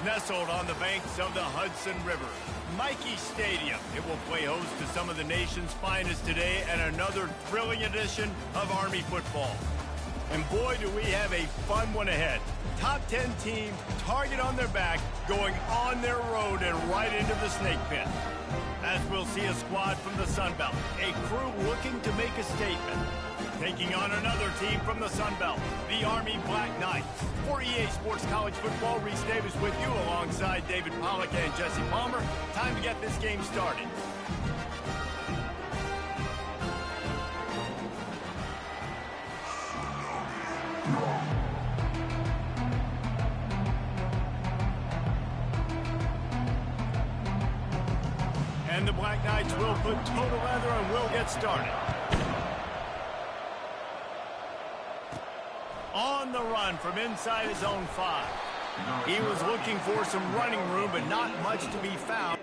Nestled on the banks of the Hudson River, Michie Stadium. It will play host to some of the nation's finest today and another thrilling edition of Army football. And boy, do we have a fun one ahead. Top 10 team, target on their back, going on their road and right into the snake pit. As we'll see a squad from the Sun Belt, a crew looking to make a statement. Taking on another team from the Sun Belt, the Army Black Knights. For EA Sports College Football, Reese Davis with you alongside David Pollack and Jesse Palmer. Time to get this game started. And the Black Knights will put total leather and will get started. On the run from inside his own 5. He was looking for some running room, but not much to be found.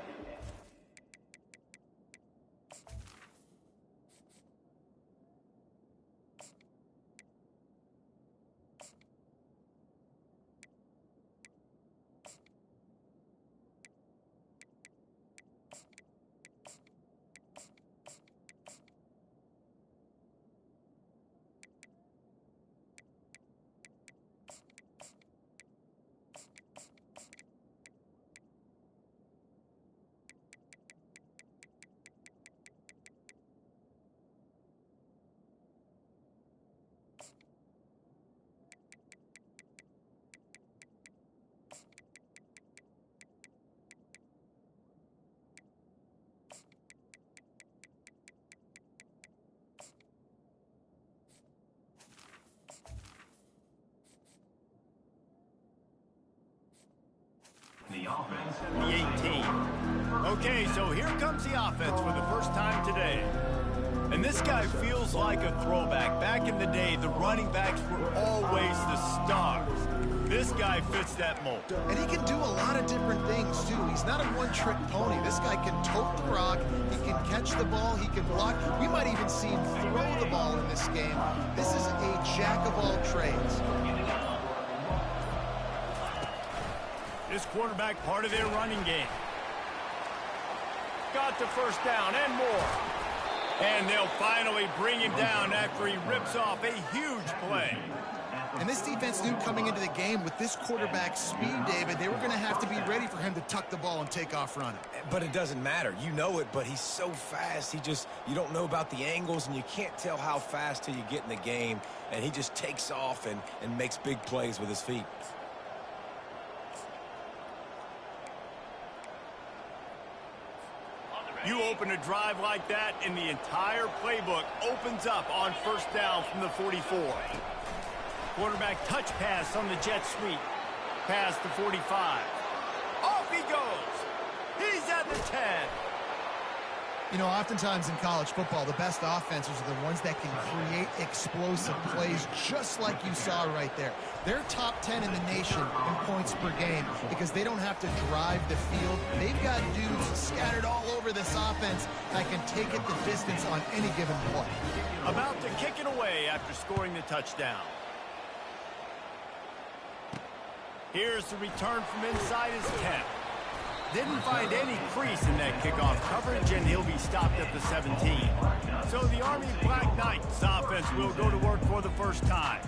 The 18. Okay, so here comes the offense for the first time today. And this guy feels like a throwback. Back in the day, the running backs were always the stars. This guy fits that mold. And he can do a lot of different things, too. He's not a one-trick pony. This guy can tote the rock. He can catch the ball. He can block. We might even see him throw the ball in this game. This is a jack of all trades. This quarterback part of their running game. Got the first down and more. And they'll finally bring him down after he rips off a huge play. And this defense knew coming into the game with this quarterback's speed, David, they were going to have to be ready for him to tuck the ball and take off running. But it doesn't matter. You know it, but he's so fast. You don't know about the angles, and you can't tell how fast till you get in the game. And he just takes off and makes big plays with his feet. You open a drive like that, and the entire playbook opens up on first down from the 44. Quarterback touch pass on the jet sweep. Past the 45. Off he goes. He's at the 10. You know, oftentimes in college football, the best offenses are the ones that can create explosive plays, just like you saw right there. They're top 10 in the nation in points per game because they don't have to drive the field. They've got dudes scattered all over this offense that can take it the distance on any given play. About to kick it away after scoring the touchdown. Here's the return from inside his 10. Didn't find any crease in that kickoff coverage, and he'll be stopped at the 17. So the Army Black Knights offense will go to work for the first time.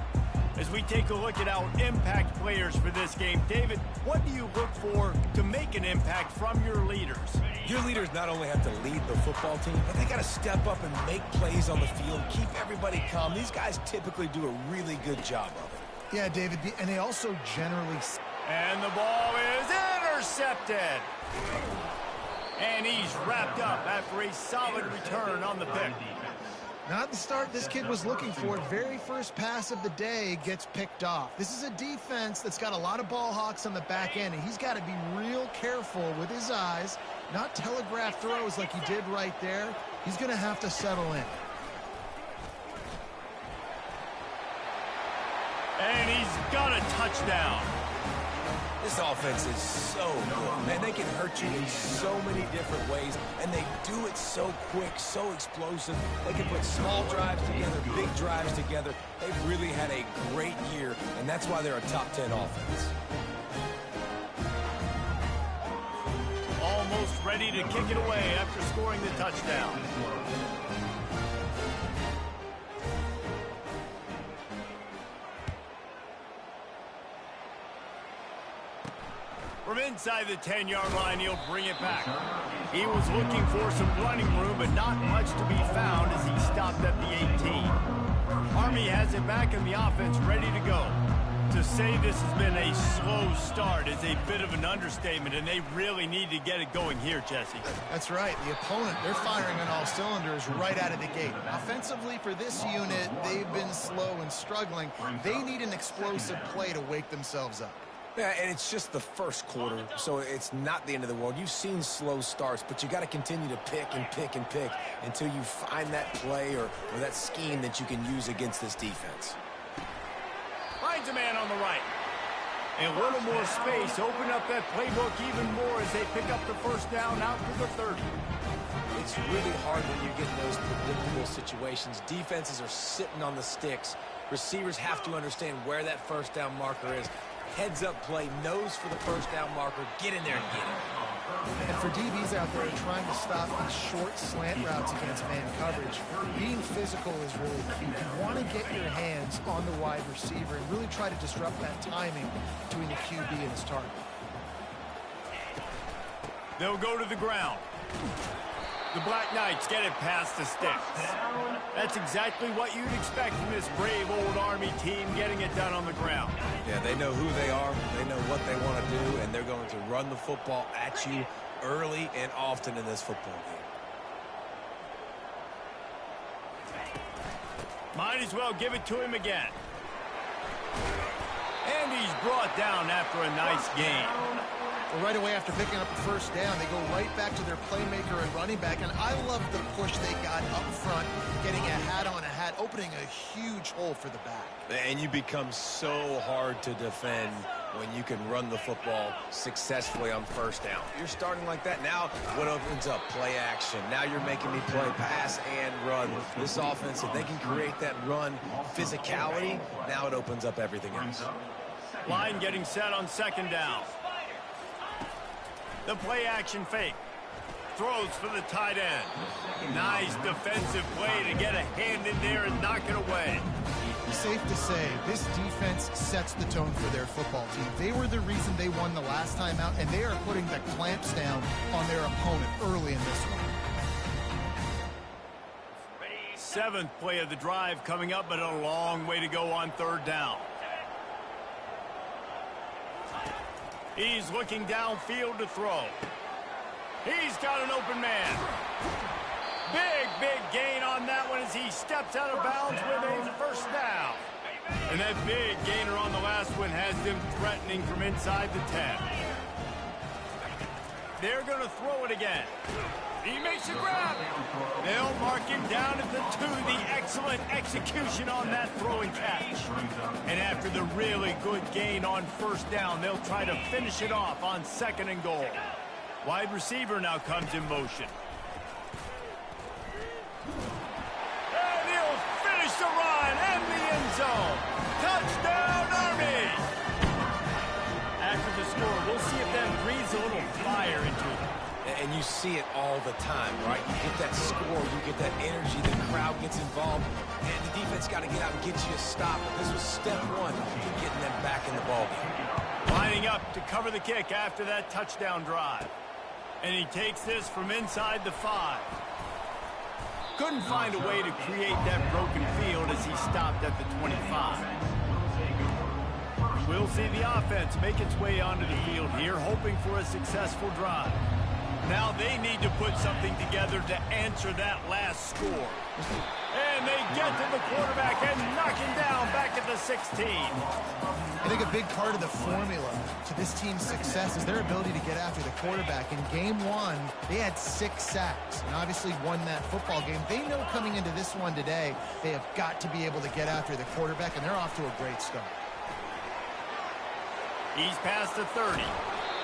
As we take a look at our impact players for this game, David, what do you look for to make an impact from your leaders? Your leaders not only have to lead the football team, but they got to step up and make plays on the field, keep everybody calm. These guys typically do a really good job of it. Yeah, David, and they also generally... And the ball is intercepted. And he's wrapped up after a solid return on the pick. Not the start this kid was looking for. Very first pass of the day gets picked off. This is a defense that's got a lot of ball hawks on the back end, and he's got to be real careful with his eyes, not telegraph throws like he did right there. He's going to have to settle in. And he's got a touchdown. This offense is so good, man. They can hurt you in so many different ways, and they do it so quick, so explosive. They can put small drives together, big drives together. They've really had a great year, and that's why they're a top 10 offense. Almost ready to kick it away after scoring the touchdown. From inside the 10-yard line, he'll bring it back. He was looking for some running room, but not much to be found as he stopped at the 18. Army has it back in the offense, ready to go. To say this has been a slow start is a bit of an understatement, and they really need to get it going here, Jesse. That's right. The opponent, they're firing on all cylinders right out of the gate. Offensively, for this unit, they've been slow and struggling. They need an explosive play to wake themselves up. Yeah, and it's just the first quarter, so it's not the end of the world. You've seen slow starts, but you got to continue to pick and pick and pick until you find that play or that scheme that you can use against this defense. Finds a man on the right. And a little more space. Open up that playbook even more as they pick up the first down out to the 30. It's really hard when you get in those predictable situations. Defenses are sitting on the sticks. Receivers have to understand where that first down marker is. Heads-up play, nose for the first down marker. Get in there and get it. And for DBs out there trying to stop these short slant routes against man coverage, being physical is really key. You want to get your hands on the wide receiver and really try to disrupt that timing between the QB and his target. They'll go to the ground. The Black Knights get it past the sticks. That's exactly what you'd expect from this brave old Army team, getting it done on the ground. Yeah, they know who they are, they know what they want to do, and they're going to run the football at you early and often in this football game. Might as well give it to him again. And he's brought down after a nice gain. Well, right away after picking up the first down, they go right back to their playmaker and running back. And I love the push they got up front, getting a hat on a hat, opening a huge hole for the back. And you become so hard to defend when you can run the football successfully on first down. You're starting like that. Now what opens up? Play action. Now you're making me play pass and run. This offense, if they can create that run physicality, now it opens up everything else. Line getting set on second down. The play action fake. Throws for the tight end. Nice defensive play to get a hand in there and knock it away. Safe to say, this defense sets the tone for their football team. They were the reason they won the last time out, and they are putting the clamps down on their opponent early in this one. Seventh play of the drive coming up, but a long way to go on third down. He's looking downfield to throw. He's got an open man. Big gain on that one as he steps out of bounds with a first down. And that big gainer on the last one has them threatening from inside the 10. They're going to throw it again. He makes a grab. They'll mark him down at the 2. The excellent execution on that throw and catch. And after the really good gain on first down, they'll try to finish it off on 2nd and goal. Wide receiver now comes in motion. And he'll finish the run and the end zone. Touchdown, Army! After the score, we'll see if that breathes a little fire into it. And you see it all the time, right? You get that score, you get that energy, the crowd gets involved, and the defense got to get out and get you a stop. But this was step 1 to getting them back in the ballgame. Lining up to cover the kick after that touchdown drive. And he takes this from inside the 5. Couldn't find a way to create that broken field as he stopped at the 25. We'll see the offense make its way onto the field here, hoping for a successful drive. Now they need to put something together to answer that last score. And they get to the quarterback and knock him down back at the 16. I think a big part of the formula to this team's success is their ability to get after the quarterback. In game 1, they had 6 sacks and obviously won that football game. They know coming into this one today, they have got to be able to get after the quarterback, and they're off to a great start. He's past the 30.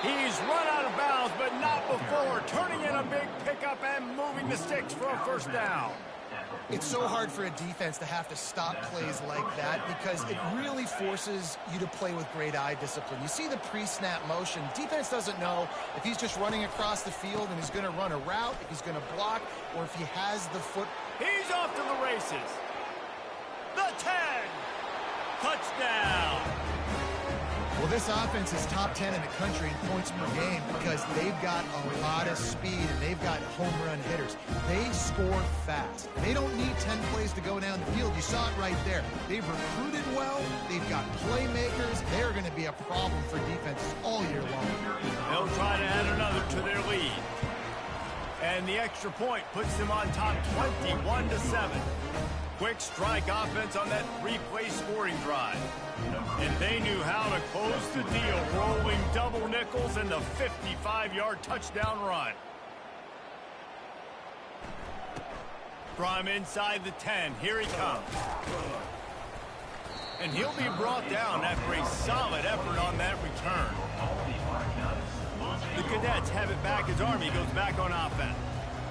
He's run out of bounds, but not before turning in a big pickup and moving the sticks for a first down. It's so hard for a defense to have to stop plays like that because it really forces you to play with great eye discipline. You see the pre-snap motion. Defense doesn't know if he's just running across the field and he's going to run a route, if he's going to block, or if he has the foot. He's off to the races. The 10. Touchdown. Well, this offense is top 10 in the country in points per game because they've got a lot of speed and they've got home run hitters. They score fast. They don't need 10 plays to go down the field. You saw it right there. They've recruited well. They've got playmakers. They're going to be a problem for defenses all year long. They'll try to add another to their lead. And the extra point puts them on top 21-7. Quick strike offense on that 3-play scoring drive. And they knew how to close the deal, rolling double nickels and the 55-yard touchdown run. From inside the 10, here he comes. And he'll be brought down after a solid effort on that return. The Cadets have it back as Army goes back on offense.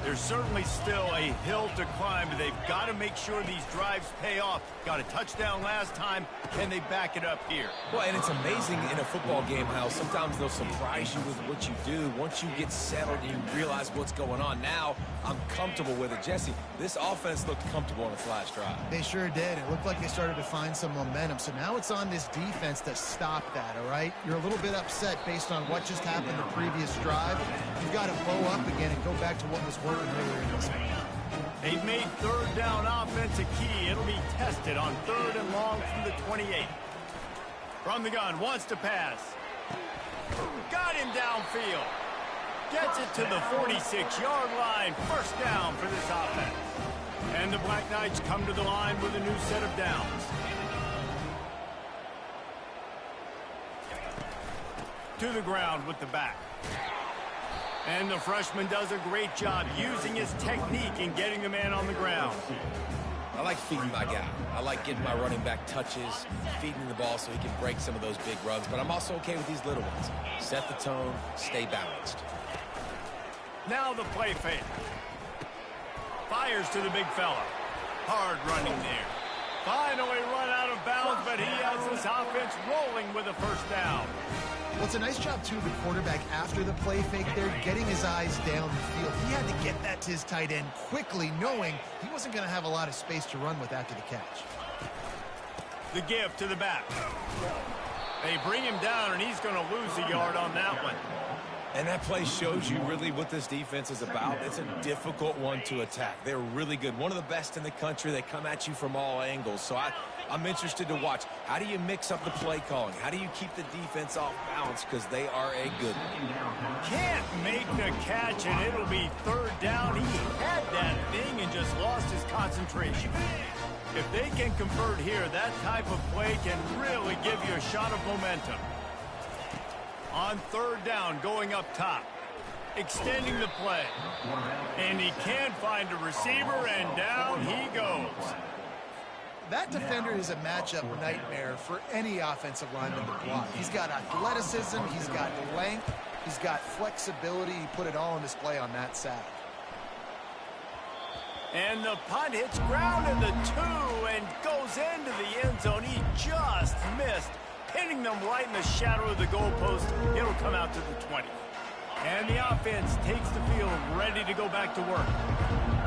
There's certainly still a hill to climb, but they've got to make sure these drives pay off. Got a touchdown last time. Can they back it up here? Well, and it's amazing in a football game how sometimes they'll surprise you with what you do. Once you get settled and you realize what's going on, now I'm comfortable with it. Jesse, this offense looked comfortable on its last drive. They sure did. It looked like they started to find some momentum. So now it's on this defense to stop that, all right? You're a little bit upset based on what just happened the previous drive. You've got to bow up again and go back to what was working earlier in this game. They've made third down offense a key. It'll be tested on 3rd and long from the 28. From the gun, wants to pass. Got him downfield. Gets it to the 46-yard line. First down for this offense. And the Black Knights come to the line with a new set of downs. To the ground with the back. And the freshman does a great job using his technique and getting the man on the ground. I like feeding my guy. I like getting my running back touches, feeding the ball so he can break some of those big runs. But I'm also okay with these little ones. Set the tone, stay balanced. Now the play fake. Fires to the big fella. Hard running there. Finally run out of bounds, but he has this offense rolling with a first down. Well, it's a nice job, too, the quarterback after the play fake there, getting his eyes down the field. He had to get that to his tight end quickly, knowing he wasn't going to have a lot of space to run with after the catch. The give to the back. They bring him down, and he's going to lose a yard on that one. And that play shows you really what this defense is about. It's a difficult one to attack. They're really good. One of the best in the country. They come at you from all angles. So I'm interested to watch. How do you mix up the play calling? How do you keep the defense off balance? Because they are a good one. Can't make the catch, and it'll be 3rd down. He had that thing and just lost his concentration. If they can convert here, that type of play can really give you a shot of momentum. On 3rd down, going up top. extending the play. And he can't find a receiver, and down he goes. That defender is a matchup nightmare for any offensive lineman to block. He's got athleticism, he's got length, he's got flexibility. He put it all on display on that sack. And the punt hits ground in the 2 and goes into the end zone. He just missed, hitting them right in the shadow of the goalpost. It'll come out to the 20. And the offense takes the field, ready to go back to work.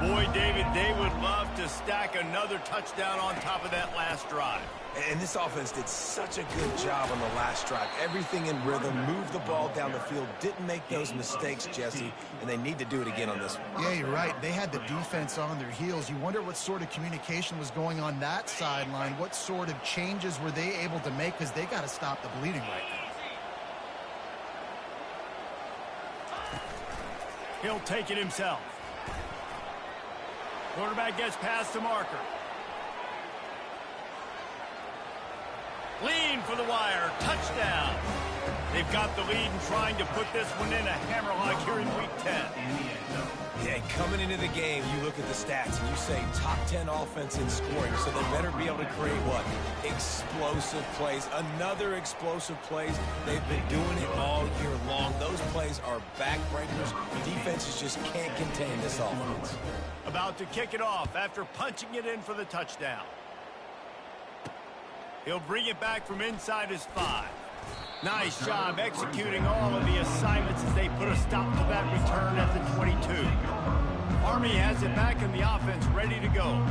Boy, David, they would love to stack another touchdown on top of that last drive. And this offense did such a good job on the last drive. Everything in rhythm, moved the ball down the field, didn't make those mistakes, Jesse, and they need to do it again on this one. Yeah, you're right. They had the defense on their heels. You wonder what sort of communication was going on that sideline. What sort of changes were they able to make, because they got to stop the bleeding right now. He'll take it himself. Quarterback gets past the marker. Lean for the wire. Touchdown. They've got the lead and trying to put this one in a hammerlock here in Week 10. Yeah, coming into the game, you look at the stats and you say top 10 offense in scoring, so they better be able to create what? Explosive plays. Another explosive plays. They've been doing it all year long. Those plays are backbreakers. Defenses just can't contain this offense. About to kick it off after punching it in for the touchdown. He'll bring it back from inside his 5. Nice job executing all of the assignments as they put a stop to that return at the 22. Army has it back in the offense, ready to go.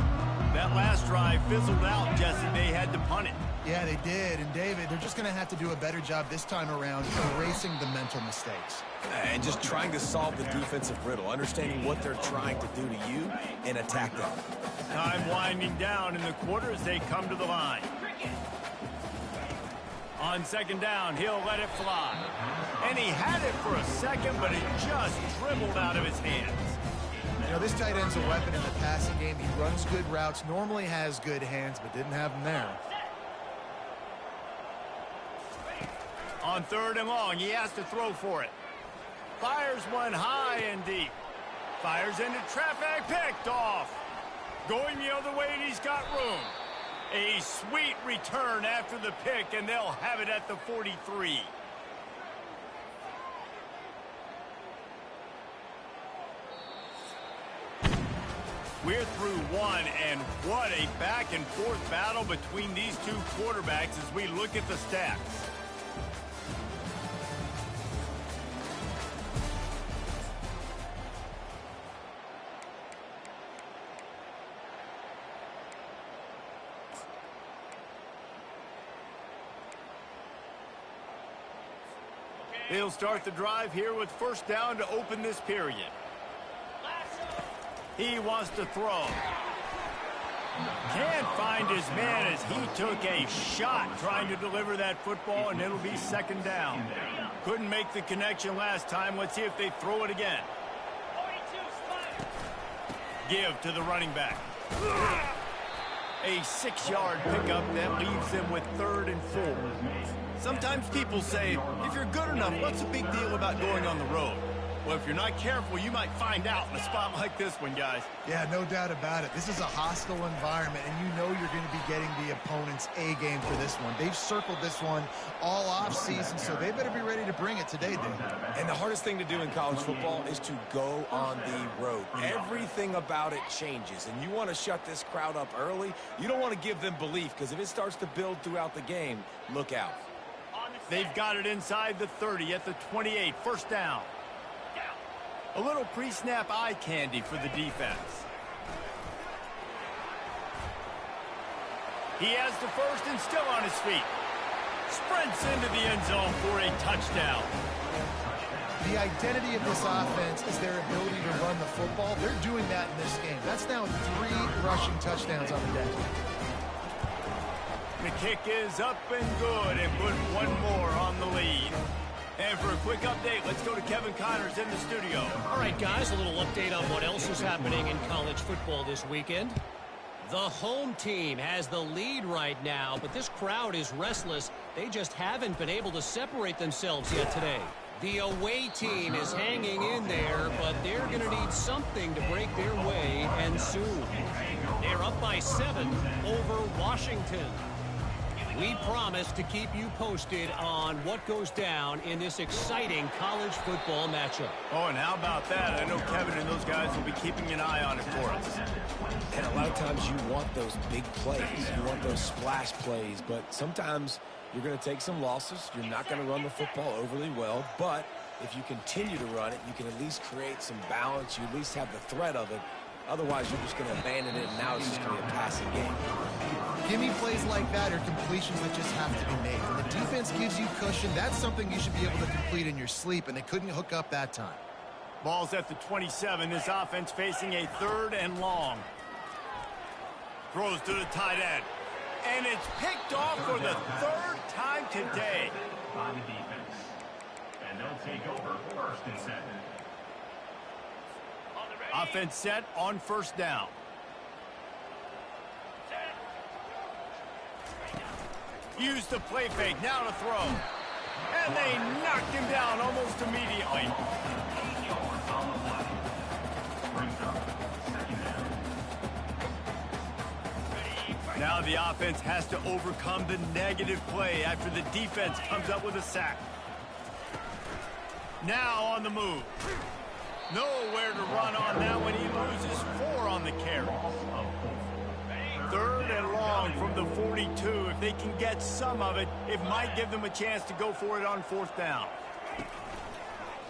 That last drive fizzled out, Jesse. They had to punt it. Yeah, they did. And, David, they're just going to have to do a better job this time around erasing the mental mistakes. And just trying to solve the defensive riddle, understanding what they're trying to do to you and attack them. Time winding down in the quarter as they come to the line. On second down, he'll let it fly. And he had it for a second, but it just dribbled out of his hands. You know, this tight end's a weapon in the passing game. He runs good routes, normally has good hands, but didn't have them there. On third and long, he has to throw for it. Fires one high and deep. Fires into traffic, picked off. Going the other way, and he's got room. A sweet return after the pick, and they'll have it at the 43. We're through one, and what a back-and-forth battle between these two quarterbacks as we look at the stats. They'll start the drive here with first down to open this period. He wants to throw. Can't find his man as he took a shot trying to deliver that football, and it'll be second down. Couldn't make the connection last time. Let's see if they throw it again. Give to the running back. A 6-yard pickup that leaves them with 3rd and 4. Sometimes people say, if you're good enough, what's the big deal about going on the road? Well, if you're not careful, you might find out in a spot like this one, guys. Yeah, no doubt about it. This is a hostile environment, and you know you're going to be getting the opponent's A-game for this one. They've circled this one all off-season, so they better be ready to bring it today, dude. And the hardest thing to do in college football is to go on the road. Everything about it changes, and you want to shut this crowd up early. You don't want to give them belief, because if it starts to build throughout the game, look out. They've got it inside the 30 at the 28. First down. A little pre-snap eye candy for the defense. He has the first and still on his feet. Sprints into the end zone for a touchdown. The identity of this offense is their ability to run the football. They're doing that in this game. That's now 3 rushing touchdowns on the day. The kick is up and good, and put one more on the lead. And for a quick update, let's go to Kevin Connors in the studio. All right, guys, a little update on what else is happening in college football this weekend. The home team has the lead right now, but this crowd is restless. They just haven't been able to separate themselves yet today. The away team is hanging in there, but they're going to need something to break their way, and soon. They're up by 7 over Washington. We promise to keep you posted on what goes down in this exciting college football matchup. Oh, and how about that? I know Kevin and those guys will be keeping an eye on it for us. And a lot of times you want those big plays. You want those splash plays. But sometimes you're going to take some losses. You're not going to run the football overly well. But if you continue to run it, you can at least create some balance. You at least have the threat of it. Otherwise, you're just going to abandon it, and now it's just going to be a passing game. Gimme plays like that are completions that just have to be made. When the defense gives you cushion, that's something you should be able to complete in your sleep, and they couldn't hook up that time. Ball's at the 27. This offense facing a 3rd and long. Throws to the tight end. And it's picked off for the 3rd time today. By the defense. And they'll take over 1st and 7. Offense set on 1st down. Use the play fake, now to throw. And they knocked him down almost immediately. Now the offense has to overcome the negative play after the defense comes up with a sack. Now on the move. Nowhere to run on that when he loses 4 on the carry. 3rd and long from the 42. If they can get some of it, it might give them a chance to go for it on 4th down.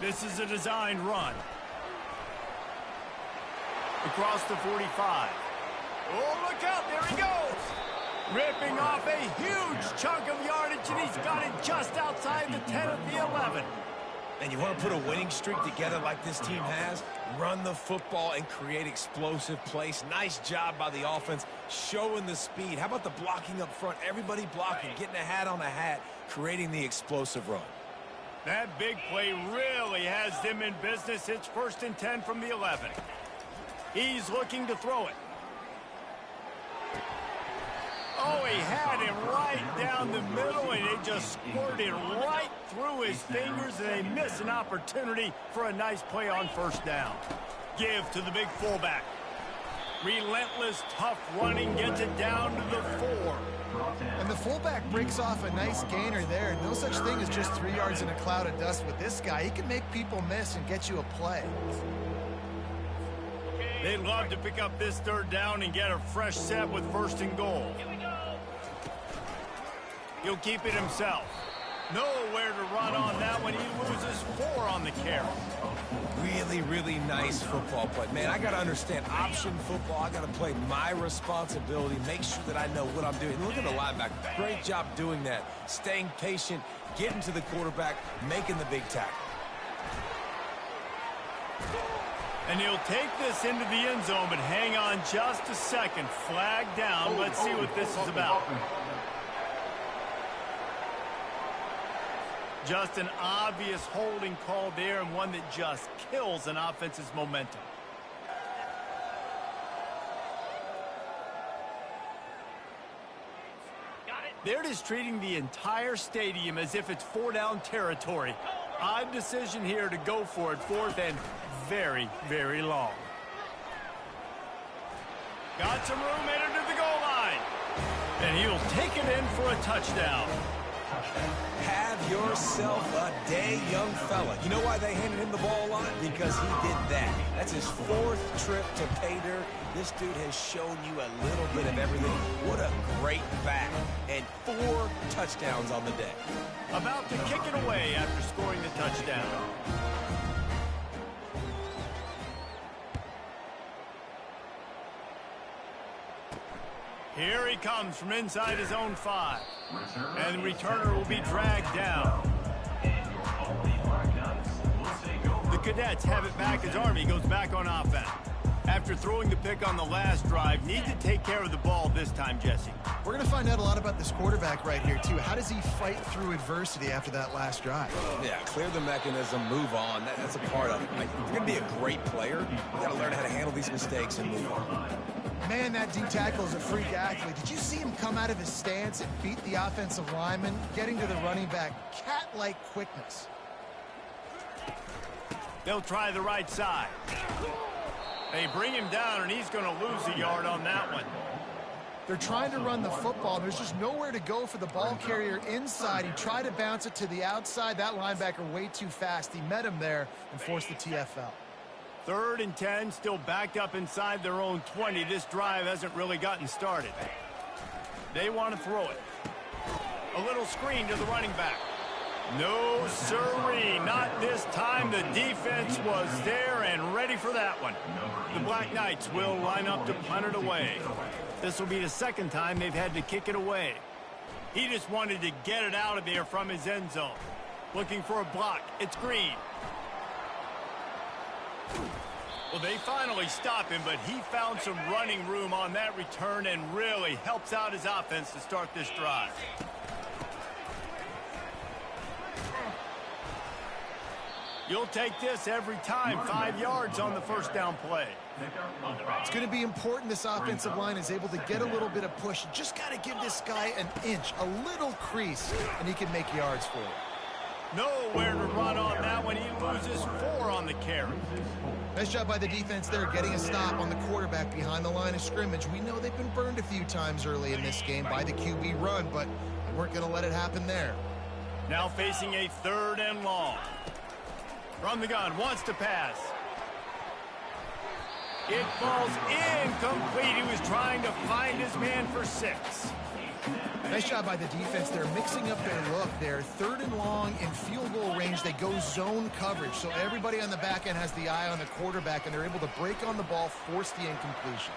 This is a designed run. Across the 45. Oh, look out, there he goes. Ripping off a huge chunk of yardage, and he's got it just outside the 10 of the 11. And you want to put a winning streak together like this team has, run the football and create explosive plays. Nice job by the offense, showing the speed. How about the blocking up front? Everybody blocking, getting a hat on a hat, creating the explosive run. That big play really has them in business. It's 1st and 10 from the 11. He's looking to throw it. Oh, he had him right down the middle, and it just squirted right through his fingers, and they miss an opportunity for a nice play on 1st down. Give to the big fullback. Relentless, tough running, gets it down to the 4. And the fullback breaks off a nice gainer there. No such thing as just 3 yards in a cloud of dust with this guy. He can make people miss and get you a play. They'd love to pick up this 3rd down and get a fresh set with 1st and goal. He'll keep it himself. Nowhere to run on that when he loses 4 on the carry. Really, really nice football play. Man, I got to understand option football. I got to play my responsibility, make sure that I know what I'm doing. Look at the linebacker. Great job doing that. Staying patient, getting to the quarterback, making the big tackle. And he'll take this into the end zone, but hang on just a second. Flag down. Let's see what this is about. Just an obvious holding call there, and one that just kills an offense's momentum. They're just treating the entire stadium as if it's 4-down territory. Odd decision here to go for it. 4th and very, very long. Got some room, headed to the goal line. And he'll take it in for a touchdown. Have yourself a day, young fella. You know why they handed him the ball a lot? Because he did that. That's his 4th trip to pay dirt. This dude has shown you a little bit of everything. What a great back. And 4 touchdowns on the day. About to kick it away after scoring the touchdown. Here he comes from inside his own 5. And the returner will be dragged down. The Cadets have it back as Army goes back on offense. After throwing the pick on the last drive, need to take care of the ball this time, Jesse. We're going to find out a lot about this quarterback right here, too. How does he fight through adversity after that last drive? Yeah, clear the mechanism, move on. That's a part of it. Like, if you're going to be a great player, you got to learn how to handle these mistakes and move on. Man, that D tackle is a freak athlete. Did you see him come out of his stance and beat the offensive lineman, getting to the running back? Cat-like quickness. They'll try the right side. They bring him down, and he's going to lose a yard on that one. They're trying to run the football. There's just nowhere to go for the ball carrier inside. He tried to bounce it to the outside. That linebacker way too fast. He met him there and forced the TFL. 3rd and 10, still backed up inside their own 20. This drive hasn't really gotten started. They want to throw it. A little screen to the running back. No, sirree, not this time. The defense was there and ready for that one. The Black Knights will line up to punt it away. This will be the 2nd time they've had to kick it away. He just wanted to get it out of there from his end zone. Looking for a block. It's Green. Well, they finally stop him, but he found some running room on that return and really helps out his offense to start this drive. You'll take this every time. 5 yards on the 1st down play. It's going to be important this offensive line is able to get a little bit of push. Just got to give this guy an inch, a little crease, and he can make yards for it. Nowhere to run on that one. He loses 4 on the carry. Nice job by the defense there, getting a stop on the quarterback behind the line of scrimmage. We know they've been burned a few times early in this game by the QB run, but they weren't going to let it happen there. Now facing a 3rd and long. From the gun, wants to pass. It falls incomplete. He was trying to find his man for 6. Nice job by the defense. They're mixing up their look there. 3rd and long in field goal range. They go zone coverage. So everybody on the back end has the eye on the quarterback, and they're able to break on the ball, force the incompletion.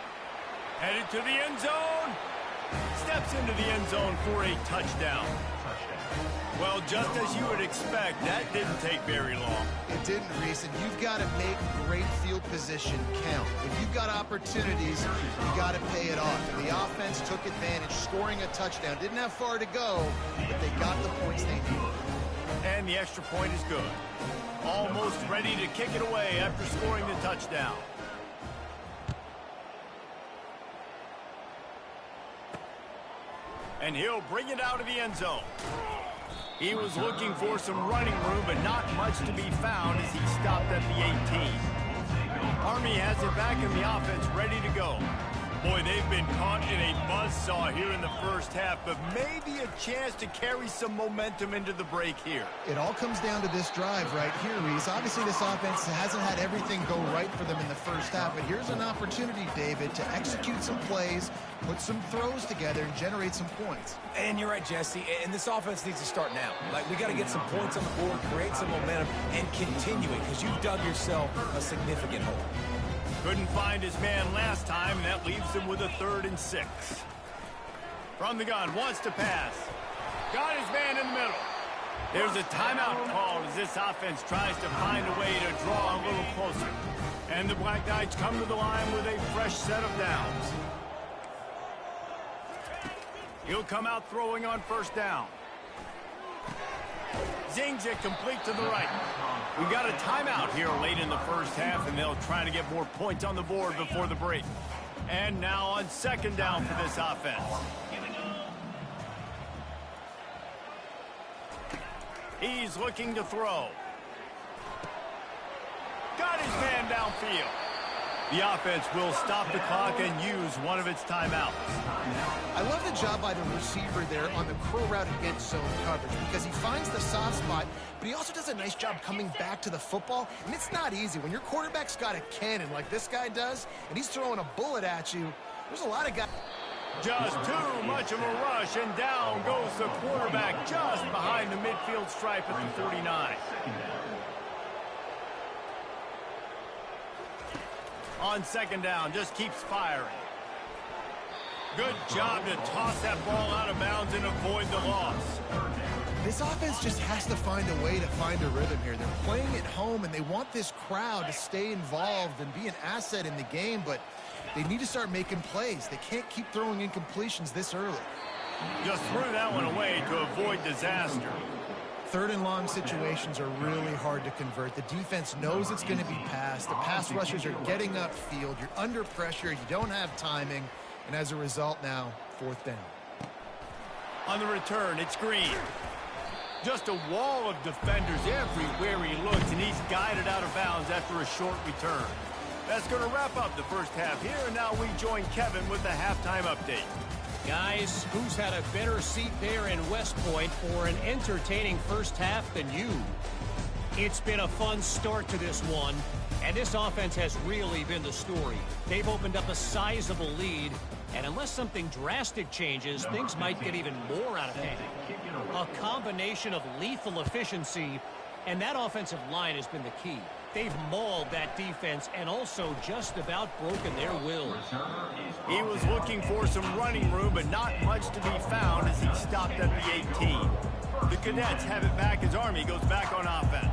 Headed to the end zone. Steps into the end zone for a touchdown. Well, just as you would expect, that didn't take very long. It didn't, Reese, and you've got to make great field position count. When you've got opportunities, you've got to pay it off. And the offense took advantage, scoring a touchdown. Didn't have far to go, but they got the points they needed. And the extra point is good. Almost ready to kick it away after scoring the touchdown. And he'll bring it out of the end zone. He was looking for some running room, but not much to be found as he stopped at the 18. Army has it back in the offense, ready to go. Boy, they've been caught in a buzzsaw here in the 1st half, but maybe a chance to carry some momentum into the break here. It all comes down to this drive right here, Reese. Obviously, this offense hasn't had everything go right for them in the 1st half, but here's an opportunity, David, to execute some plays, put some throws together, and generate some points. And you're right, Jesse, and this offense needs to start now. Like, we got to get some points on the board, create some momentum, and continue it, because you've dug yourself a significant hole. Couldn't find his man last time, and that leaves him with a 3rd and 6. From the gun, wants to pass. Got his man in the middle. There's a timeout called as this offense tries to find a way to draw a little closer. And the Black Knights come to the line with a fresh set of downs. He'll come out throwing on 1st down. Zings it complete to the right. We've got a timeout here late in the 1st half, and they'll try to get more points on the board before the break. And now on 2nd down for this offense. He's looking to throw. Got his man downfield. The offense will stop the clock and use one of its timeouts. I love the job by the receiver there on the curl route against zone coverage because he finds the soft spot, but he also does a nice job coming back to the football, and it's not easy. When your quarterback's got a cannon like this guy does, and he's throwing a bullet at you, there's a lot of guys. Just too much of a rush, and down goes the quarterback just behind the midfield stripe at the 49. On 2nd down, just keeps firing. Good job to toss that ball out of bounds and avoid the loss. This offense just has to find a way to find a rhythm here. They're playing at home, and they want this crowd to stay involved and be an asset in the game, but they need to start making plays. They can't keep throwing incompletions this early. Just threw that one away to avoid disaster. 3rd and long situations are really hard to convert. The defense knows it's going to be passed. The pass rushers are getting upfield. You're under pressure. You don't have timing. And as a result now, 4th down. On the return, it's Green. Just a wall of defenders everywhere he looks, and he's guided out of bounds after a short return. That's going to wrap up the first half here, and now we join Kevin with the halftime update. Guys, who's had a better seat there in West Point for an entertaining first half than you? It's been a fun start to this one, and this offense has really been the story. They've opened up a sizable lead, and unless something drastic changes, things might get even more out of hand. A combination of lethal efficiency, and that offensive line has been the key. They've mauled that defense and also just about broken their will. He was looking for some running room, but not much to be found as he stopped at the 18. The Cadets have it back as Army goes back on offense.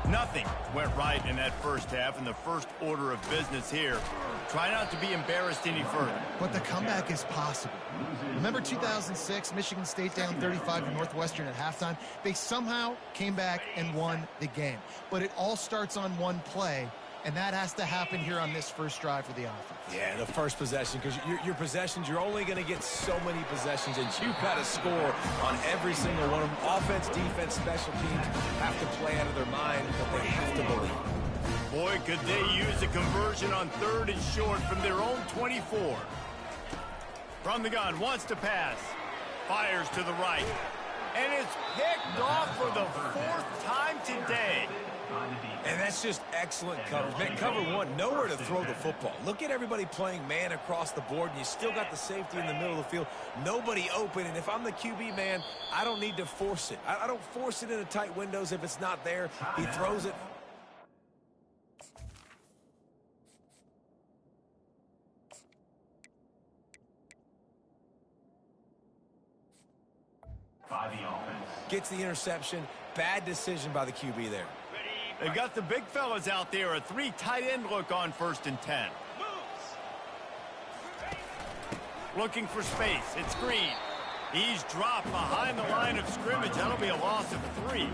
Nothing went right in that first half, and the first order of business here. Try not to be embarrassed any further. But the comeback is possible. Remember 2006, Michigan State down 35 to Northwestern at halftime? They somehow came back and won the game. But it all starts on one play, and that has to happen here on this first drive for the offense. Yeah, the first possession, because your possessions, you're only going to get so many possessions, and you've got to score on every single one of them. Offense, defense, special teams have to play out of their mind, but they have to believe. Boy, could they use a conversion on 3rd and short from their own 24. From the gun, wants to pass. Fires to the right. And it's picked off for the 4th time today. And that's just excellent coverage. Man, cover one, nowhere to throw the football. Look at everybody playing man across the board, and you still got the safety in the middle of the field. Nobody open, and if I'm the QB, man, I don't need to force it. I don't force it into tight windows if it's not there. He throws it. By the offense. Gets the interception. Bad decision by the QB there. They've got the big fellas out there. A 3 tight end look on 1st and 10. Looking for space. It's Green. He's dropped behind the line of scrimmage. That'll be a loss of 3.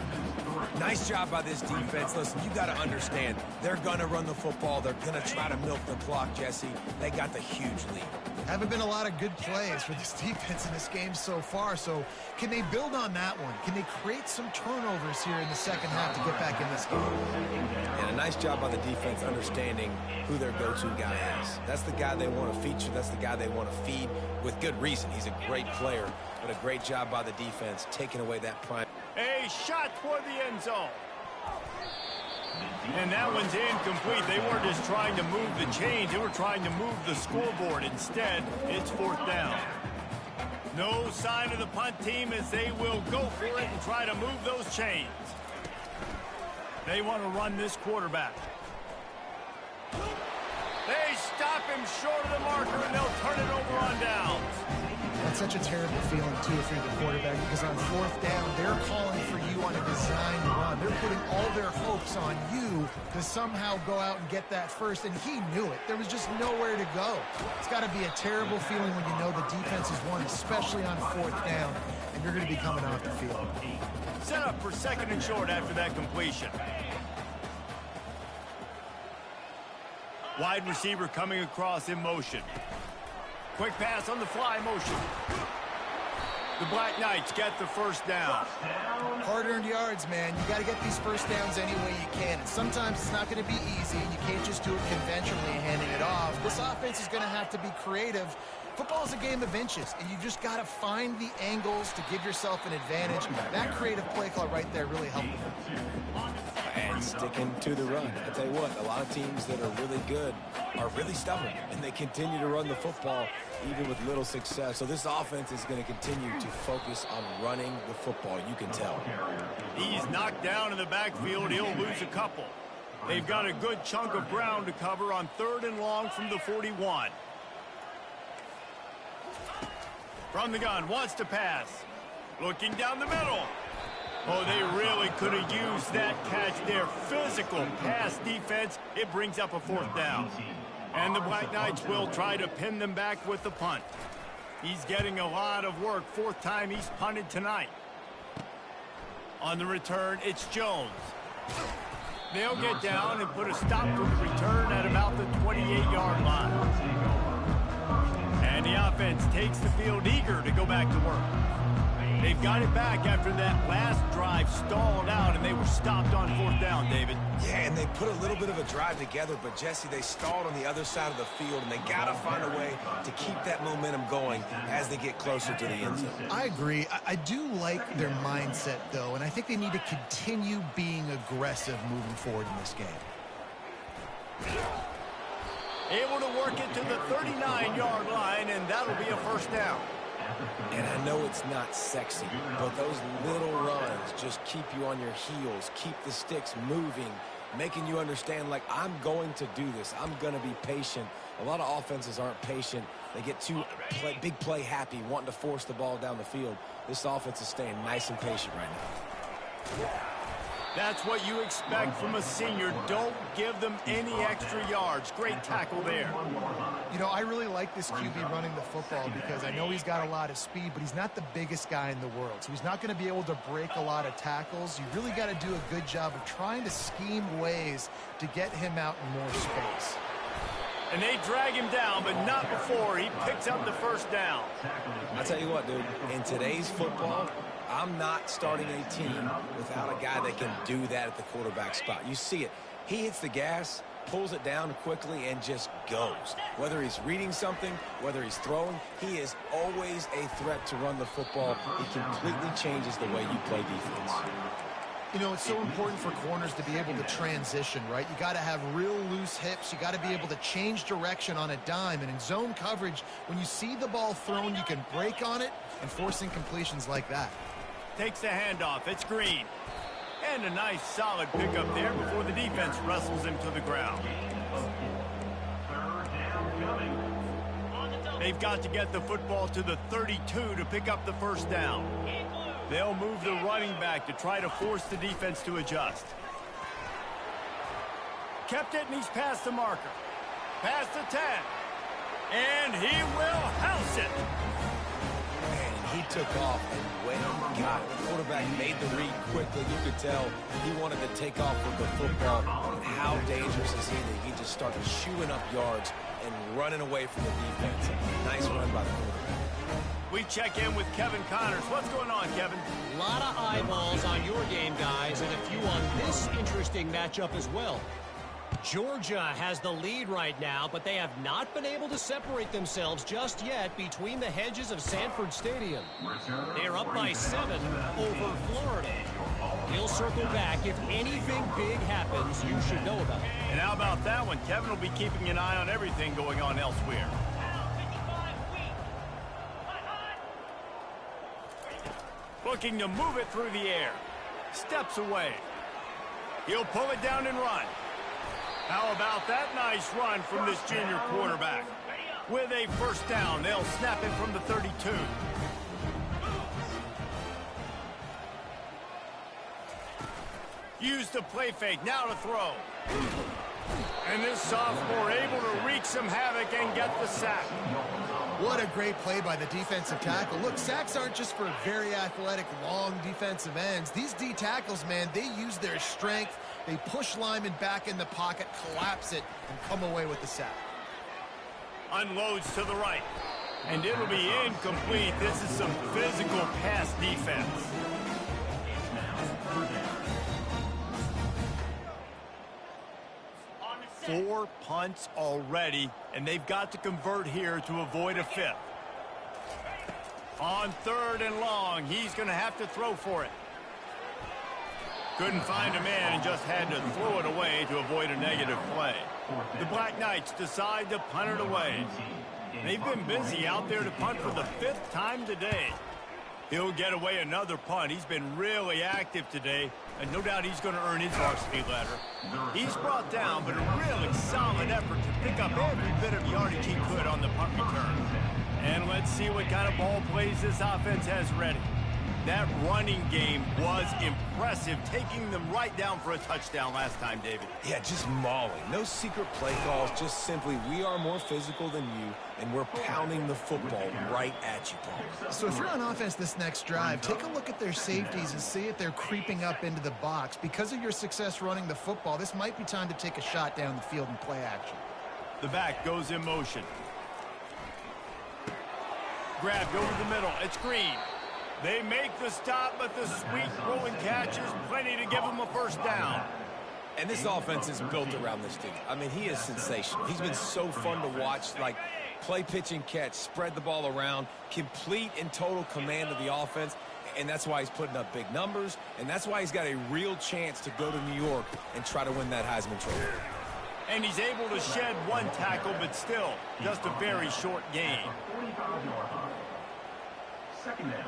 Nice job by this defense. Listen, you got to understand, they're going to run the football. They're going to try to milk the clock, Jesse. They got the huge lead. Haven't been a lot of good plays for this defense in this game so far, so can they build on that one? Can they create some turnovers here in the second half to get back in this game? And a nice job by the defense understanding who their go-to guy is. That's the guy they want to feature. That's the guy they want to feed with good reason. He's a great player, but a great job by the defense taking away that prime. A shot toward the end zone. And that one's incomplete. They weren't just trying to move the chains. They were trying to move the scoreboard. Instead, it's 4th down. No sign of the punt team as they will go for it and try to move those chains. They want to run this quarterback. They stop him short of the marker, and they'll turn it over on downs. That's such a terrible feeling, too, if you're the quarterback, because on 4th down, they're calling for you on a designed run. They're putting all their hopes on you to somehow go out and get that first, and he knew it. There was just nowhere to go. It's got to be a terrible feeling when you know the defense is won, especially on 4th down, and you're going to be coming off the field. Set up for 2nd and short after that completion. Wide receiver coming across in motion. Quick pass on the fly motion. The Black Knights get the first down. Hard-earned yards, man. You got to get these first downs any way you can. And sometimes it's not going to be easy, and you can't just do it conventionally handing it off. This offense is going to have to be creative. Football is a game of inches, and you just got to find the angles to give yourself an advantage. That creative play call right there really helped them. And sticking to the run. I tell you what, a lot of teams that are really good are really stubborn, and they continue to run the football even with little success. So this offense is going to continue to focus on running the football. You can tell. He's knocked down in the backfield. He'll lose a couple. They've got a good chunk of ground to cover on 3rd and long from the 41. From the gun, wants to pass. Looking down the middle. Oh, they really could have used that catch there. Physical pass defense. It brings up a 4th down. And the Black Knights will try to pin them back with the punt. He's getting a lot of work. 4th time he's punted tonight. On the return, it's Jones. They'll get down and put a stop to the return at about the 28-yard line. And the offense takes the field eager to go back to work. They've got it back after that last drive stalled out, and they were stopped on 4th down, David. Yeah, and they put a little bit of a drive together, but, Jesse, they stalled on the other side of the field, and they got to find a way to keep that momentum going as they get closer to the end zone. I agree. I do like their mindset, though, and I think they need to continue being aggressive moving forward in this game. Able to work it to the 39-yard line, and that'll be a 1st down. And I know it's not sexy, but those little runs just keep you on your heels, keep the sticks moving, making you understand, like, I'm going to do this. I'm going to be patient. A lot of offenses aren't patient. They get too big play happy, wanting to force the ball down the field. This offense is staying nice and patient right now. That's what you expect from a senior. Don't give them any extra yards. Great tackle there. You know, I really like this QB running the football because I know he's got a lot of speed, but he's not the biggest guy in the world. So he's not going to be able to break a lot of tackles. You really got to do a good job of trying to scheme ways to get him out in more space. And they drag him down, but not before he picks up the 1st down. I tell you what, dude, in today's football, I'm not starting a team without a guy that can do that at the quarterback spot. You see it. He hits the gas, pulls it down quickly, and just goes. Whether he's reading something, whether he's throwing, he is always a threat to run the football. He completely changes the way you play defense. You know, it's so important for corners to be able to transition, right? You got to have real loose hips. You got to be able to change direction on a dime. And in zone coverage, when you see the ball thrown, you can break on it and force incompletions like that. Takes the handoff. It's Green. And a nice solid pickup there before the defense wrestles him to the ground. They've got to get the football to the 32 to pick up the 1st down. They'll move the running back to try to force the defense to adjust. Kept it, and he's past the marker. Past the 10. And he will house it. Man, he took off, and when he got it, the quarterback made the read quickly. You could tell he wanted to take off with the football. And how dangerous is he that he just started chewing up yards and running away from the defense. Nice run by the quarterback. We check in with Kevin Connors. What's going on, Kevin? A lot of eyeballs on your game, guys, and a few on this interesting matchup as well. Georgia has the lead right now, but they have not been able to separate themselves just yet between the hedges of Sanford Stadium. They are up by 7 over Florida. He'll circle back. If anything big happens, you should know about it. And how about that one? Kevin will be keeping an eye on everything going on elsewhere. Looking to move it through the air. Steps away. He'll pull it down and run. How about that nice run from this junior quarterback? With a 1st down, they'll snap it from the 32. Use the play fake, now to throw. And this sophomore able to wreak some havoc and get the sack. What a great play by the defensive tackle. Look, sacks aren't just for very athletic, long defensive ends. These D tackles, man, they use their strength. They push linemen back in the pocket, collapse it, and come away with the sack. Unloads to the right. And it'll be incomplete. This is some physical pass defense. 4 punts already, and they've got to convert here to avoid a 5th. On 3rd and long, he's going to have to throw for it. Couldn't find a man and just had to throw it away to avoid a negative play. The Black Knights decide to punt it away. They've been busy out there to punt for the 5th time today. He'll get away another punt. He's been really active today, and no doubt he's going to earn his varsity letter. He's brought down, but a really solid effort to pick up every bit of yardage he could on the punt return. And let's see what kind of ball plays this offense has ready. That running game was impressive, taking them right down for a touchdown last time, David. Yeah, just mauling. No secret play calls, just simply we are more physical than you, and we're pounding the football right at you, Paul. So if you're on offense this next drive, take a look at their safeties and see if they're creeping up into the box. Because of your success running the football, this might be time to take a shot down the field and play action. The back goes in motion. Grabbed over the middle. It's Green. They make the stop, but the sweet rolling catch is plenty to give them a first down. And this offense is built around this dude. I mean, he is sensational. He's been so fun to watch, like play, pitch, and catch, spread the ball around, complete and total command of the offense, and that's why he's putting up big numbers, and that's why he's got a real chance to go to New York and try to win that Heisman Trophy. And he's able to shed one tackle, but still, just a very short gain. 45-yard line. Second down.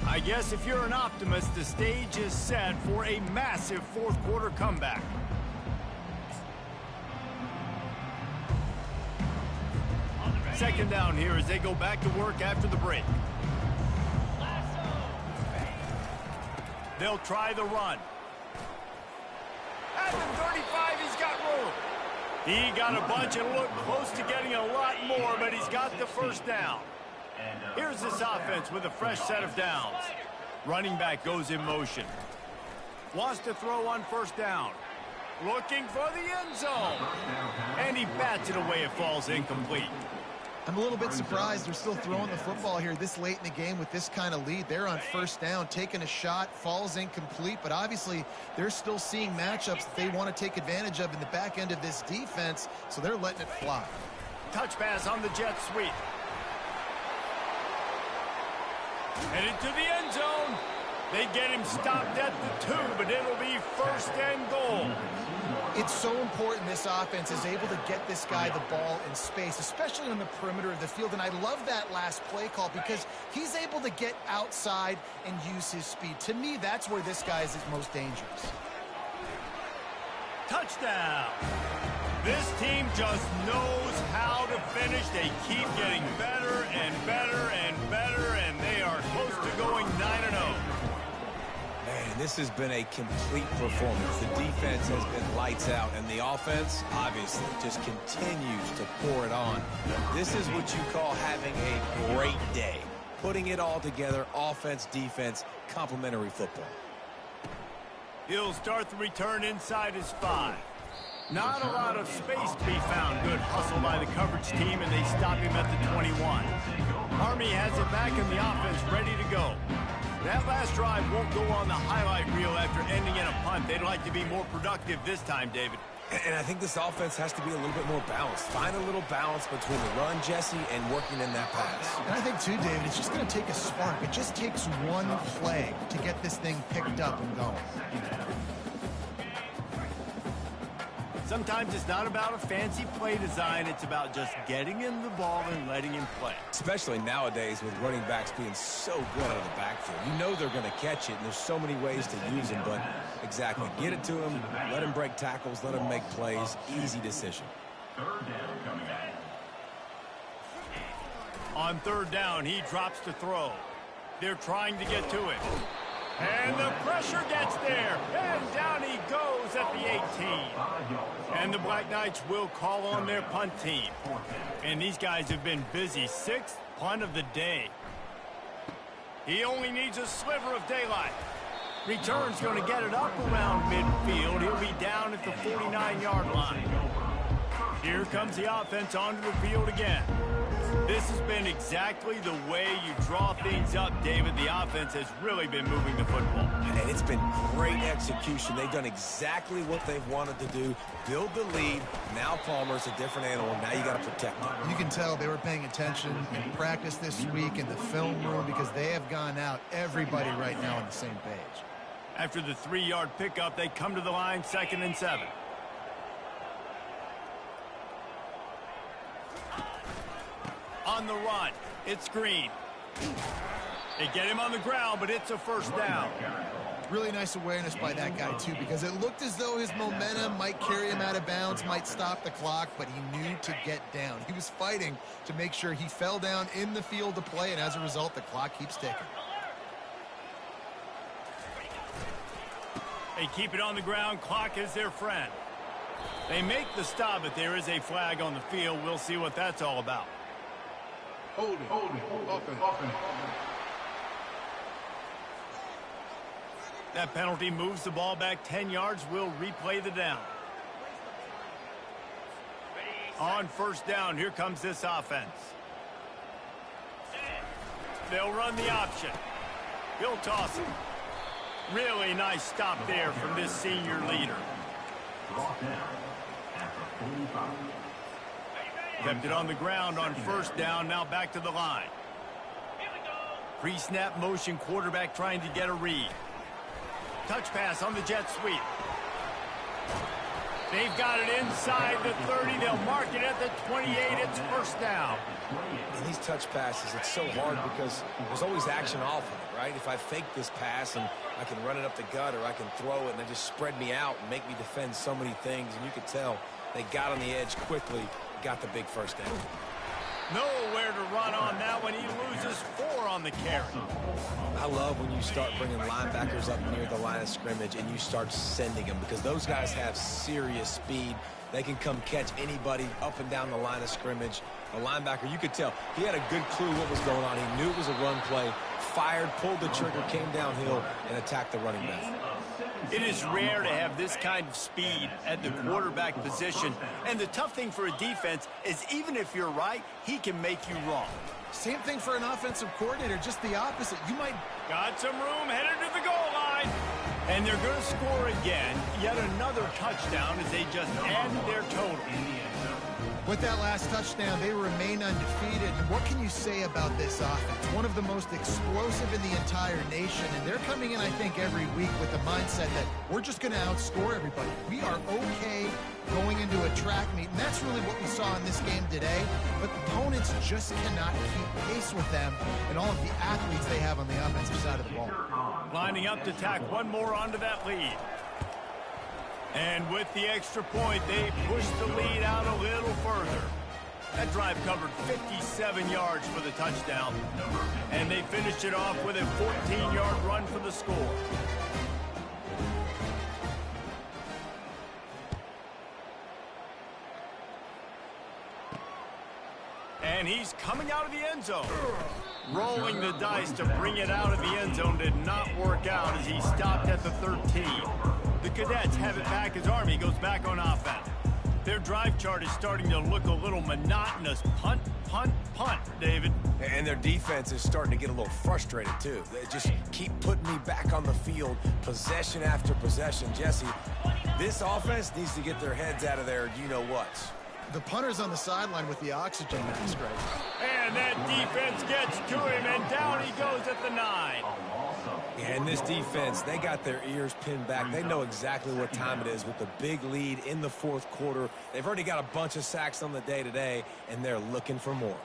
I guess if you're an optimist, the stage is set for a massive fourth quarter comeback. Second down here as they go back to work after the break. They'll try the run. At the 35, he's got room. He got a bunch and looked close to getting a lot more, but he's got the first down. Here's this offense with a fresh set of downs. Running back goes in motion. Wants to throw on first down. Looking for the end zone. And he bats it away. It falls incomplete. I'm a little bit surprised they're still throwing the football here this late in the game with this kind of lead. They're on first down, taking a shot, falls incomplete, but obviously they're still seeing matchups that they want to take advantage of in the back end of this defense, so they're letting it fly. Touch pass on the jet sweep. Headed to the end zone. They get him stopped at the 2, but it'll be first and goal. It's so important this offense is able to get this guy the ball in space, especially on the perimeter of the field. And I love that last play call because he's able to get outside and use his speed. To me, that's where this guy is most dangerous. Touchdown. This team just knows how to finish. They keep getting better and better and better, and they are close to going 9-0. Man, this has been a complete performance. The defense has been lights out, and the offense, obviously, just continues to pour it on. This is what you call having a great day. Putting it all together, offense, defense, complementary football. He'll start the return inside his 5. Not a lot of space to be found. Good hustle by the coverage team, and they stop him at the 21. Army has it back in the offense, ready to go. That last drive won't go on the highlight reel after ending in a punt. They'd like to be more productive this time, David. And I think this offense has to be a little bit more balanced. Find a little balance between the run, Jesse, and working in that pass. And I think, too, David, it's just going to take a spark. It just takes one play to get this thing picked up and going. Sometimes it's not about a fancy play design. It's about just getting him the ball and letting him play. Especially nowadays with running backs being so good out of the backfield. You know they're going to catch it, and there's so many ways to use him. But exactly, get it to him, let him break tackles, let him make plays. Easy decision. Third down coming up. On third down, he drops to throw. They're trying to get to it. And the pressure gets there. And down he goes at the 18. And the Black Knights will call on their punt team. And these guys have been busy. 6th punt of the day. He only needs a sliver of daylight. Return's going to get it up around midfield. He'll be down at the 49-yard line. Here comes the offense onto the field again. This has been exactly the way you draw things up, David. The offense has really been moving the football. And it's been great execution. They've done exactly what they've wanted to do. Build the lead. Now Palmer's a different animal. Now you got to protect him. You can tell they were paying attention in practice this week in the film room because they have gone out, everybody right now on the same page. After the 3-yard pickup, they come to the line, 2nd and 7. On the run, it's Green. They get him on the ground, but it's a first down. Really nice awareness by that guy, too, because it looked as though his momentum might carry him out of bounds, might stop the clock, but he knew to get down. He was fighting to make sure he fell down in the field to play, and as a result, the clock keeps ticking. They keep it on the ground. Clock is their friend. They make the stop, but there is a flag on the field. We'll see what that's all about. Hold it. Offense. That penalty moves the ball back 10 yards. We'll replay the down. On first down, here comes this offense. They'll run the option. He'll toss it. Really nice stop there from this senior leader. Kept it on the ground on first down. Now back to the line. Pre-snap motion, quarterback trying to get a read. Touch pass on the jet sweep. They've got it inside the 30. They'll mark it at the 28. It's first down. In these touch passes, it's so hard because there's always action off of it, right? If I fake this pass and I can run it up the gut, or I can throw it and they just spread me out and make me defend so many things, and you could tell they got on the edge quickly, got the big first down. Nowhere to run on that one. He loses 4 on the carry. I love when you start bringing linebackers up near the line of scrimmage and you start sending them, because those guys have serious speed. They can come catch anybody up and down the line of scrimmage. A linebacker, you could tell, he had a good clue what was going on. He knew it was a run play, fired, pulled the trigger, came downhill, and attacked the running back. It is rare to have this kind of speed at the quarterback position. And the tough thing for a defense is even if you're right, he can make you wrong. Same thing for an offensive coordinator, just the opposite. You might... Got some room, headed to the goal line. And they're going to score again. Yet another touchdown as they just added their total. With that last touchdown, they remain undefeated. And what can you say about this offense? One of the most explosive in the entire nation. And they're coming in, I think, every week with the mindset that we're just going to outscore everybody. We are okay going into a track meet. And that's really what we saw in this game today. But opponents just cannot keep pace with them and all of the athletes they have on the offensive side of the ball. Lining up to tack one more onto that lead. And with the extra point, they push the lead out a little further. That drive covered 57 yards for the touchdown. And they finished it off with a 14-yard run for the score. And he's coming out of the end zone. Rolling the dice to bring it out of the end zone did not work out as he stopped at the 13. The Cadets have it back as Army goes back on offense. Their drive chart is starting to look a little monotonous. Punt, punt, punt, David. And their defense is starting to get a little frustrated, too. They just keep putting me back on the field, possession after possession. Jesse, this offense needs to get their heads out of there, you-know-what. The punter's on the sideline with the oxygen mask, right? And that defense gets to him, and down he goes at the 9. And this defense, they got their ears pinned back. They know exactly what time it is with the big lead in the fourth quarter. They've already got a bunch of sacks on the day today, and they're looking for more.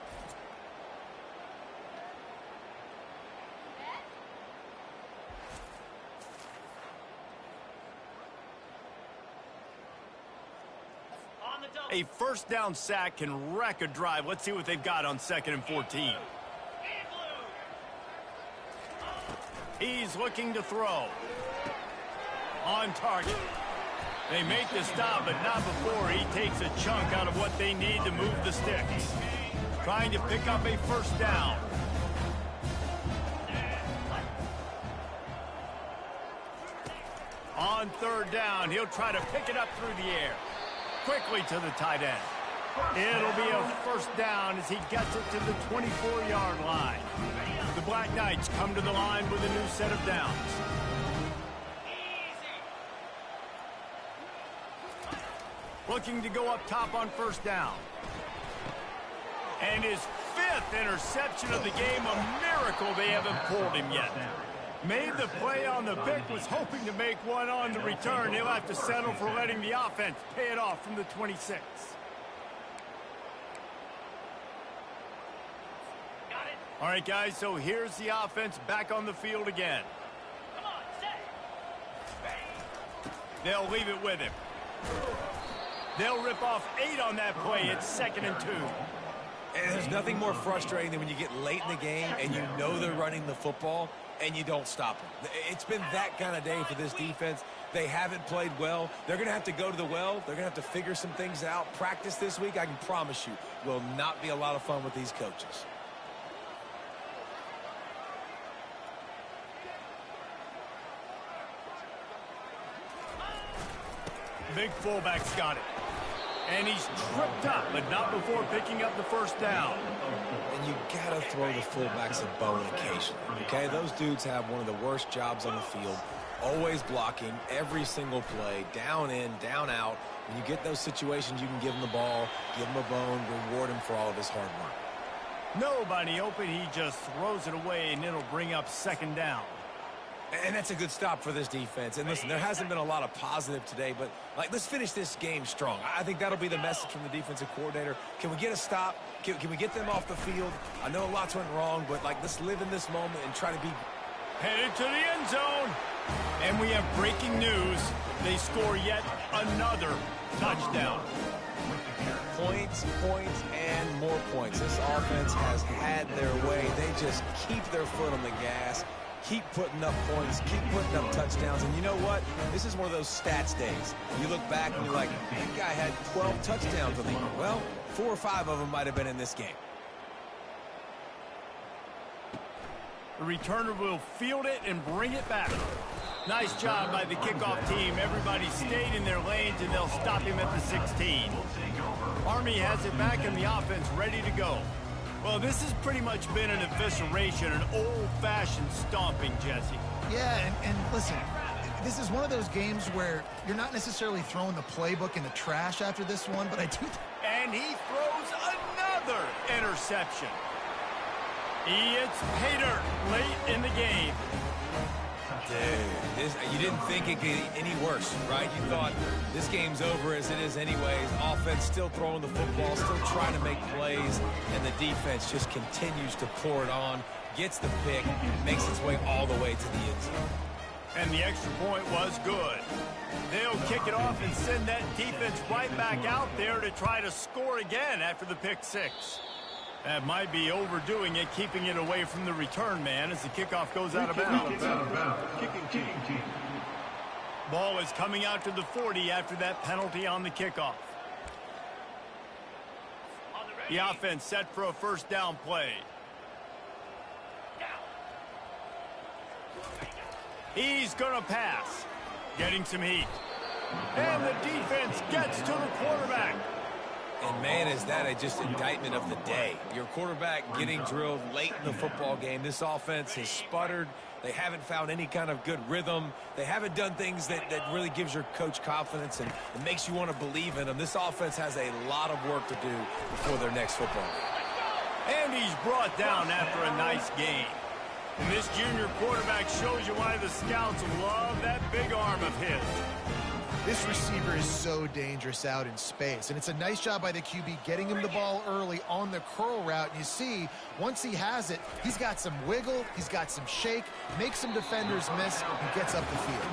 A first down sack can wreck a drive. Let's see what they've got on 2nd and 14. He's looking to throw. On target. They make the stop, but not before he takes a chunk out of what they need to move the sticks. Trying to pick up a first down. On 3rd down, he'll try to pick it up through the air. Quickly to the tight end. It'll be a first down as he gets it to the 24-yard line. The Black Knights come to the line with a new set of downs. Looking to go up top on first down. And his 5th interception of the game, a miracle they haven't pulled him yet. Made the play on the pick, was hoping to make one on the return. He'll have to settle for letting the offense pay it off from the 26. All right, guys, so here's the offense back on the field again. They'll leave it with him. They'll rip off 8 on that play. It's 2nd and 2. And there's nothing more frustrating than when you get late in the game and you know they're running the football and you don't stop them. It's been that kind of day for this defense. They haven't played well. They're going to have to go to the well. They're going to have to figure some things out. Practice this week, I can promise you, will not be a lot of fun with these coaches. Big fullback's got it. And he's tripped up, but not before picking up the first down. And you got to throw the fullbacks a bone occasionally, okay? Those dudes have one of the worst jobs on the field, always blocking every single play, down in, down out. When you get those situations, you can give him the ball, give him a bone, reward him for all of his hard work. Nobody open, he just throws it away, and it'll bring up 2nd down. And that's a good stop for this defense. And listen, there hasn't been a lot of positive today, but let's finish this game strong. I think that'll be the message from the defensive coordinator. Can we get a stop? Can we get them off the field? I know lots went wrong, but let's live in this moment and try to be headed to the end zone. And we have breaking news. They score yet another touchdown. Points, and more points. This offense has had their way. They just keep their foot on the gas. Keep putting up points, keep putting up touchdowns. And you know what? This is one of those stats days. You look back and you're like, that guy had 12 touchdowns on the year. Well, 4 or 5 of them might have been in this game. The returner will field it and bring it back. Nice job by the kickoff team. Everybody stayed in their lanes, and they'll stop him at the 16. Army has it back in the offense, ready to go. Well, this has pretty much been an evisceration, an old-fashioned stomping, Jesse. Yeah, and listen, this is one of those games where you're not necessarily throwing the playbook in the trash after this one, but I do. And he throws another interception. It's pay dirt late in the game. Dude, you didn't think it could get any worse, right? You thought this game's over as it is anyways. Offense still throwing the football, still trying to make plays, and the defense just continues to pour it on, gets the pick, makes its way all the way to the end zone. And the extra point was good. They'll kick it off and send that defense right back out there to try to score again after the pick 6. That might be overdoing it, keeping it away from the return man as the kickoff goes out of bounds. Kicking team. Ball is coming out to the 40 after that penalty on the kickoff. The offense set for a first down play. He's going to pass. Getting some heat. And the defense gets to the quarterback. And, man, is that just indictment of the day. Your quarterback getting drilled late in the football game. This offense has sputtered. They haven't found any kind of good rhythm. They haven't done things that really gives your coach confidence and makes you want to believe in them. This offense has a lot of work to do before their next football game. And he's brought down after a nice game. And this junior quarterback shows you why the scouts love that big arm of his. This receiver is so dangerous out in space, and it's a nice job by the QB getting him the ball early on the curl route. And you see, once he has it, he's got some wiggle, he's got some shake, makes some defenders miss, and gets up the field.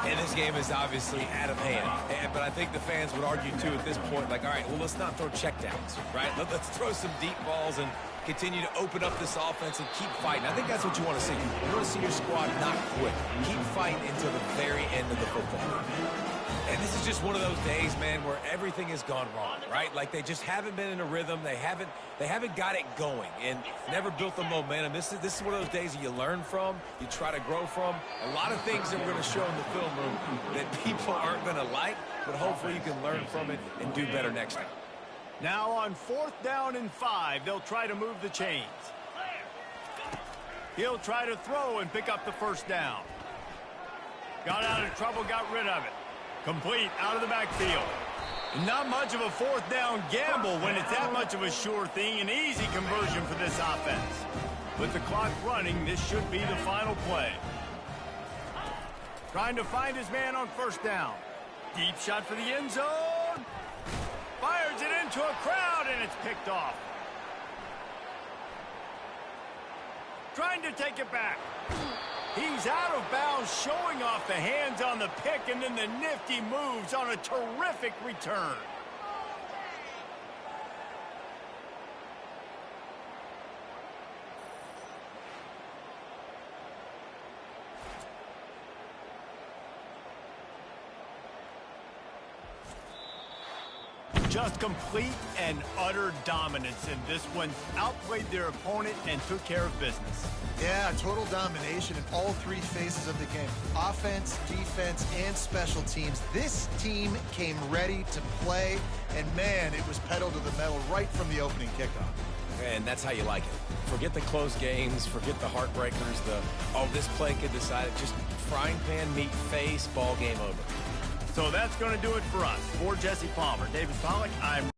And this game is obviously out of hand. But I think the fans would argue, too, at this point, like, all right, well, let's not throw checkdowns, right? Let's throw some deep balls and continue to open up this offense and keep fighting. I think that's what you want to see. You want to see your squad not quit. Keep fighting until the very end of the football game. And this is just one of those days, man, where everything has gone wrong, right? Like they just haven't been in a rhythm. They haven't got it going and never built the momentum. This is one of those days that you learn from, you try to grow from. A lot of things that we're going to show in the film room that people aren't going to like, but hopefully you can learn from it and do better next time. Now on 4th down and 5, they'll try to move the chains. He'll try to throw and pick up the first down. Got out of trouble, got rid of it. Complete out of the backfield. Not much of a 4th down gamble when it's that much of a sure thing. An easy conversion for this offense. With the clock running, this should be the final play. Trying to find his man on 1st down. Deep shot for the end zone. Fires it into a crowd, and it's picked off. Trying to take it back. He's out of bounds, showing off the hands on the pick, and then the nifty moves on a terrific return. Just complete and utter dominance in this one. Outplayed their opponent and took care of business. Yeah, total domination in all three phases of the game. Offense, defense, and special teams. This team came ready to play, and man, it was pedal to the metal right from the opening kickoff. And that's how you like it. Forget the close games, forget the heartbreakers, oh, this play could decide it. Just frying pan meet face, ball game over. So that's going to do it for us. For Jesse Palmer, David Pollack, I'm